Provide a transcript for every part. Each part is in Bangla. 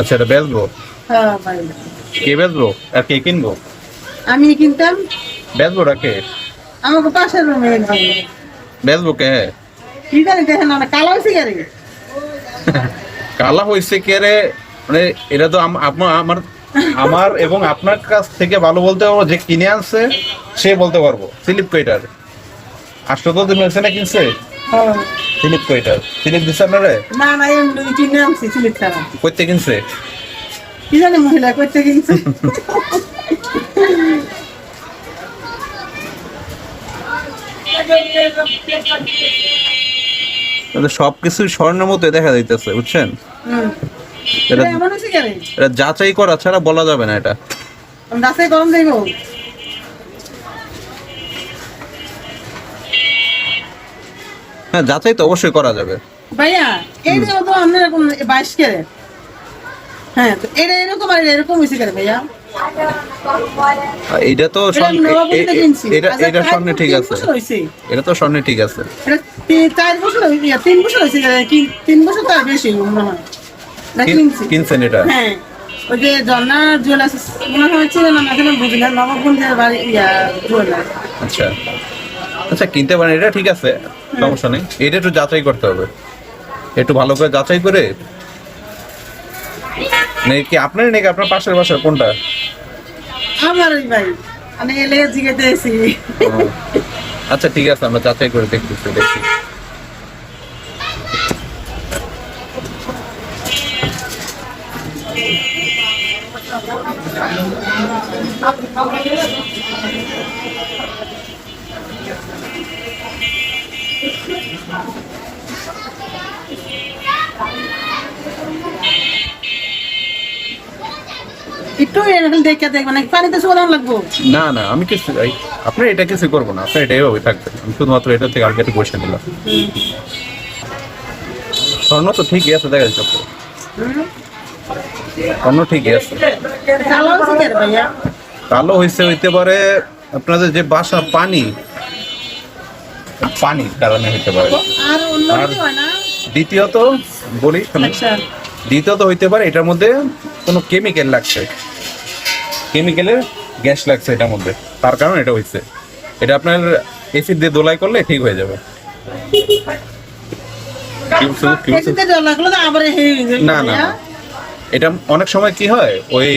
আচ্ছা, এটা বেচবো? হ্যাঁ ভাই। কে বেচবো আর কে কিনবো? আমি কিনতাম। বেচবোটা কে? আমাকে পাশের রুমে একদম। বেচবো কে? কি জানি দেখেন না কালো হয়েছে গাড়ি। কালা হয়েছে কে রে? মানে এটা তো আমার আমার এবং আপনার কাছ থেকে ভালো বলতে পারবো, যে কিনে আনছে সে বলতে পারবো। স্লিপ কয়টার? 800 দিন হয়েছে না কিনছে? হ্যাঁ। স্লিপ কয়টার? স্লিপ দিচ্ছে আপনারে? না না এমনি কিনে আনছি সিলেট ছাড়া। কইতে কিনছে? কি জানি মহিলা করতে কিনছে। সবকিছু স্বর্ণের মতো দেখা যাইতেছে, বুঝছেন? হুম। এটা এমন হয়েছে গাড়ি। এটা যাচাই করা ছাড়া বলা যাবে না এটা। আমি রাস্তায় গরম দেখবো। হ্যাঁ, যাচাই তো অবশ্যই করা যাবে। ভাইয়া এইটা তো আপনার এরকম 22 ক্যারেট। হ্যাঁ তো এটা এরকম আর এরকম হয়েছে কেন ভাইয়া? এটা তো এটা নবাবগঞ্জে কিনছি। এটা আচ্ছা, এটা প্রায় স্বর্ণে ঠিক 3 আছে। বছর হয়েছে। এটা তো স্বর্ণে ঠিক আছে। এটা 4 বছর হয়েছে, 3 বছর হয়েছে কি 3 বছর তার বেশি মনে হয়। না কিনছি। কিনছেন এটা? হ্যাঁ ওই যে ঝর্ণা জুয়েলার্স মনে হয় ছিল না এখন বুঝি না নবাবগঞ্জের বাড়ি জুয়েলার্স। আচ্ছা আচ্ছা, কিনতে পারেন, এটা ঠিক আছে, সমস্যা নেই। এটা একটু যাচাই করতে হবে, একটু ভালো করে যাচাই করে। নাকি আপনার নাকি আপনার পাশের বাসা কোনটা? আমার ওই ভাই আমি এলে জিজ্ঞেতে এসি। ও, আচ্ছা ঠিক আছে, আমরা যাচাই করে দেখতেছি, দেখি। একটু এরকম দেখে দেখবেন পানিতে চলান লাগবো। না না, আমি কিছু আপনার এটা কিছু করবো না, আপনার এটা এভাবে থাকবে। আমি শুধুমাত্র এটা থেকে আর একটু বসে নিলাম। স্বর্ণ তো ঠিকই আছে, দেখা যাচ্ছে। স্বর্ণ ঠিকই আছে। কালো হয়েছে কেন ভাইয়া? কালো হইতে পারে আপনাদের যে বাসা পানির কারণে হইতে পারে। আর অন্য আর কিছু হয় না? দ্বিতীয়ত বলি শোনেন, আচ্ছা দ্বিতীয়ত হইতে পারে এটার মধ্যে কোনো কেমিক্যাল লাগছে, কেমিক্যালের গ্যাস লাগছে এটার মধ্যে, তার কারণে এটা হইছে। এটা আপনার এসিড দিয়ে দোলাই করলে ঠিক হয়ে যাবে। এসিতে জল লাগলো তো আবার হেরে গেছে না না না, এটা অনেক সময় কি হয়, ওই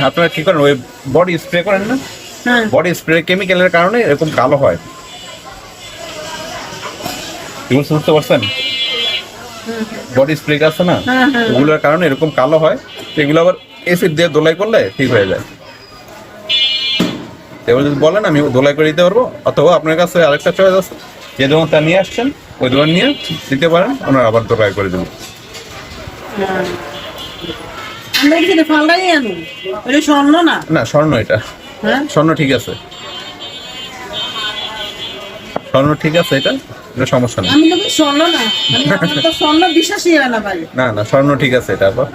আপনারা কি করেন, ওই বডি স্প্রে করেন না, হ্যাঁ বডি স্প্রে কেমিক্যালের কারণে এরকম কালো হয়। কি বলতে বুঝতে পারছেন? বডি স্প্রে আছে না, হ্যাঁ, হ্যাঁ। ওগুলোর কারণে এরকম কালো হয়। এগুলো আবার এসিড দিয়ে দোলাই করলে ঠিক হয়ে যায়। এবার যদি বলেন আমি দোলাই করে দিতে পারবো, অথবা আপনার কাছে আরেকটা চয়েস আছে, যে দোকানটা নিয়ে আসছেন ওই দোকান নিয়ে দিতে পারেন, ওনারা আবার দোলাই করে দেবো। আমরা কি ফালদাই আনু এটা স্বর্ণ না? না, স্বর্ণ এটা, হ্যাঁ স্বর্ণ ঠিক আছে, স্বর্ণ ঠিক আছে, এটা এটা সমস্যা নেই। আমি তো স্বর্ণ না, আমার তো স্বর্ণ বিশ্বাসই হয় না ভাই। না না, স্বর্ণ ঠিক আছে এটা আবার।